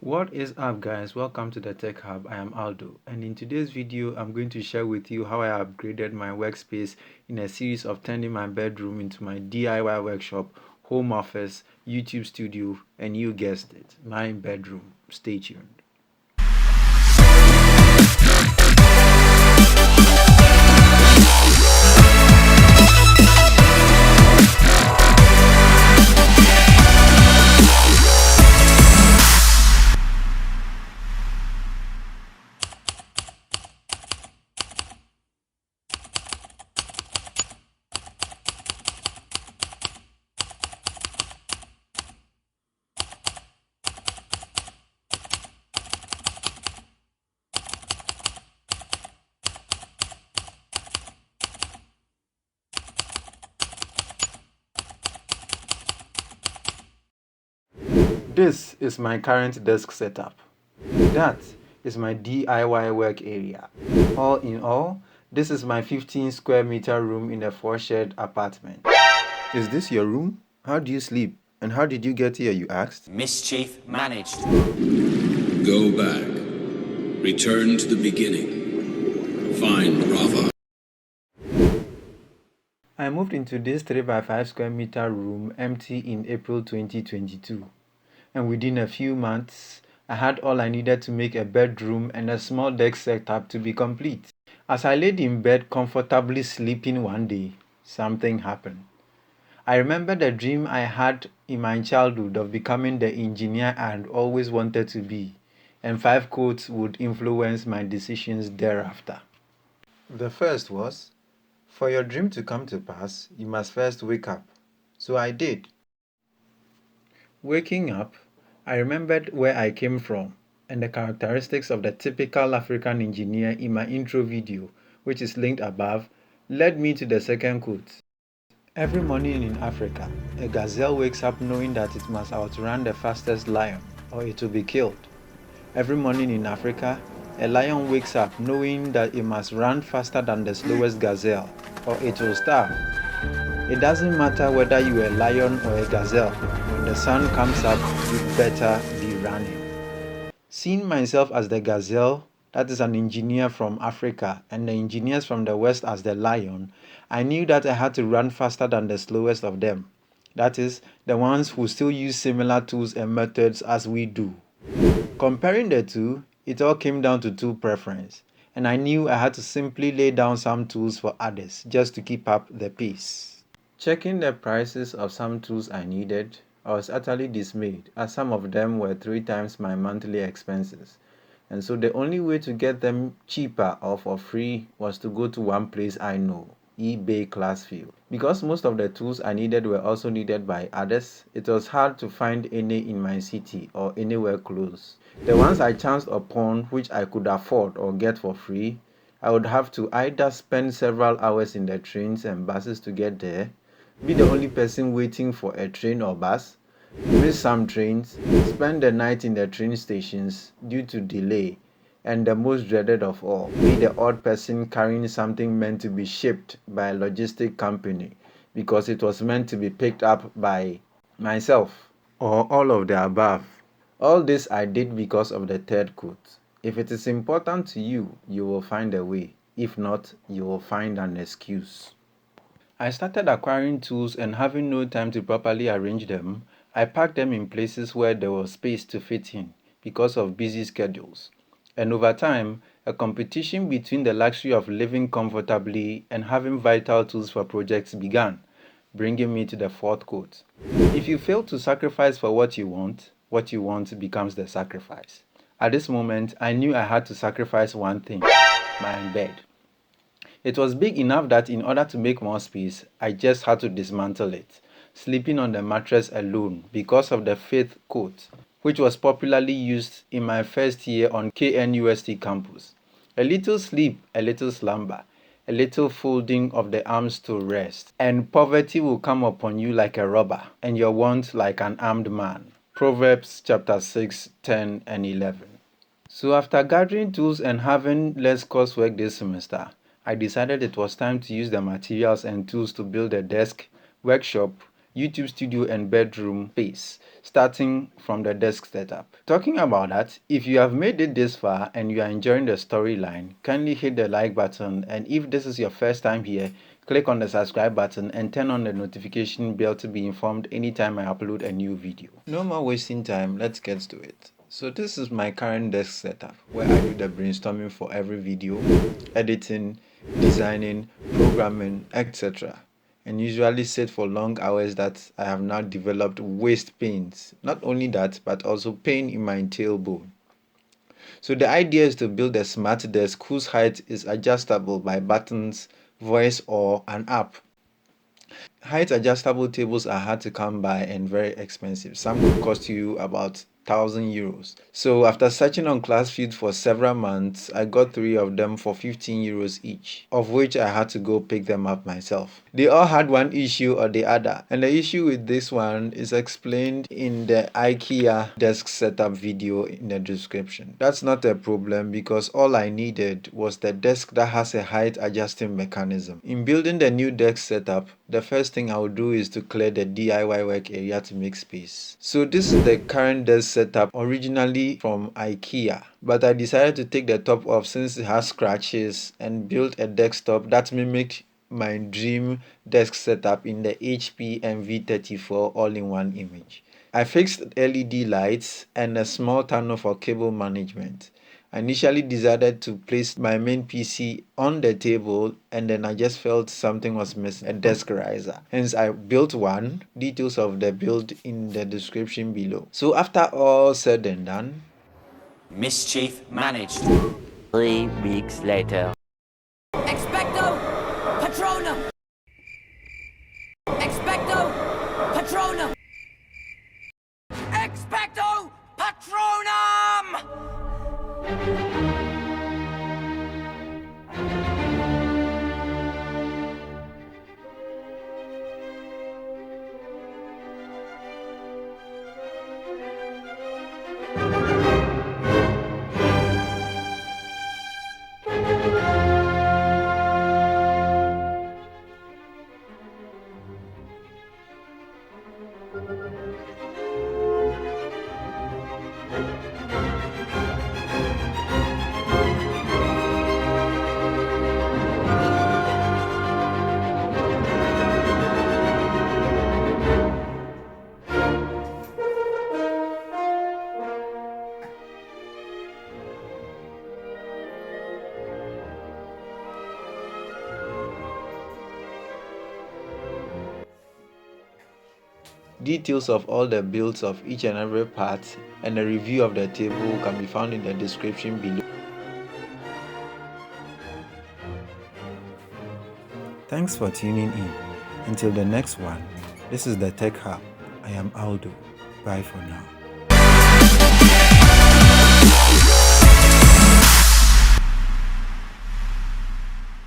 What is up, guys? Welcome to the Tech Hub. I am Aldo, and in today's video I'm going to share with you how I upgraded my workspace in a series of turning my bedroom into my DIY workshop, home office, YouTube studio, and you guessed it, my bedroom. Stay tuned. This is my current desk setup. That is my DIY work area. All in all, this is my 15 square meter room in a 4-shared apartment. Is this your room? How do you sleep? And how did you get here, you asked? Mischief managed. Go back. Return to the beginning. Find Rava. I moved into this 3x5 square meter room empty in April 2022. And within a few months, I had all I needed to make a bedroom and a small desk setup to be complete. As I laid in bed comfortably sleeping one day, something happened. I remembered a dream I had in my childhood of becoming the engineer I had always wanted to be, and 5 quotes would influence my decisions thereafter. The first was, for your dream to come to pass, you must first wake up. So I did. Waking up, I remembered where I came from and the characteristics of the typical African engineer in my intro video, which is linked above, led me to the second quote. Every morning in Africa, a gazelle wakes up knowing that it must outrun the fastest lion or it will be killed. Every morning in Africa, a lion wakes up knowing that it must run faster than the slowest gazelle or it will starve. It doesn't matter whether you are a lion or a gazelle, when the sun comes up, you better be running. Seeing myself as the gazelle, that is an engineer from Africa, and the engineers from the West as the lion, I knew that I had to run faster than the slowest of them. That is, the ones who still use similar tools and methods as we do. Comparing the two, it all came down to two preferences, and I knew I had to simply lay down some tools for others just to keep up the pace. Checking the prices of some tools I needed, I was utterly dismayed as some of them were 3 times my monthly expenses. And so the only way to get them cheaper or for free was to go to one place I know, eBay Classfield. Because most of the tools I needed were also needed by others, it was hard to find any in my city or anywhere close. The ones I chanced upon which I could afford or get for free, I would have to either spend several hours in the trains and buses to get there, be the only person waiting for a train or bus, miss some trains, spend the night in the train stations due to delay, and the most dreaded of all, be the odd person carrying something meant to be shipped by a logistic company because it was meant to be picked up by myself, or all of the above. All this I did because of the third quote. If it is important to you, you will find a way. If not, you will find an excuse. I started acquiring tools and having no time to properly arrange them, I packed them in places where there was space to fit in because of busy schedules. And over time, a competition between the luxury of living comfortably and having vital tools for projects began, bringing me to the fourth quote. If you fail to sacrifice for what you want becomes the sacrifice. At this moment, I knew I had to sacrifice one thing, my bed. It was big enough that in order to make more space, I just had to dismantle it, sleeping on the mattress alone because of the fifth quote, which was popularly used in my first year on KNUST campus. A little sleep, a little slumber, a little folding of the arms to rest, and poverty will come upon you like a robber, and your want like an armed man. Proverbs chapter 6, 10, and 11. So after gathering tools and having less coursework this semester, I decided it was time to use the materials and tools to build a desk, workshop, YouTube studio and bedroom space, starting from the desk setup. Talking about that, if you have made it this far and you are enjoying the storyline, kindly hit the like button, and if this is your first time here, click on the subscribe button and turn on the notification bell to be informed anytime I upload a new video. No more wasting time, let's get to it. So this is my current desk setup where I do the brainstorming for every video, editing, designing, programming, etc. And usually sit for long hours that I have now developed waist pains. Not only that, but also pain in my tailbone. So the idea is to build a smart desk whose height is adjustable by buttons, voice, or an app. Height adjustable tables are hard to come by and very expensive. Some could cost you about €1,000. So after searching on ClassFeed for several months, I got 3 of them for €15 each, of which I had to go pick them up myself. They all had one issue or the other, and the issue with this one is explained in the IKEA desk setup video in the description. That's not a problem because all I needed was the desk that has a height adjusting mechanism. In building the new desk setup, the first thing I will do is to clear the DIY work area to make space. So this is the current desk setup, originally from IKEA, but I decided to take the top off since it has scratches and build a desktop that mimics my dream desk setup in the HP MV34 all-in-one image. I fixed LED lights and a small tunnel for cable management. I initially decided to place my main PC on the table, and then I just felt something was missing, a desk riser. Hence I built one. Details of the build in the description below. So after all said and done, mischief managed. 3 weeks later. Expecto Patronum! Expecto Patronum! Expecto Patronum! details of all the builds of each and every part and a review of the table can be found in the description below. Thanks for tuning in. Until the next one, this is the Tech Hub. I am Aldo. Bye for now.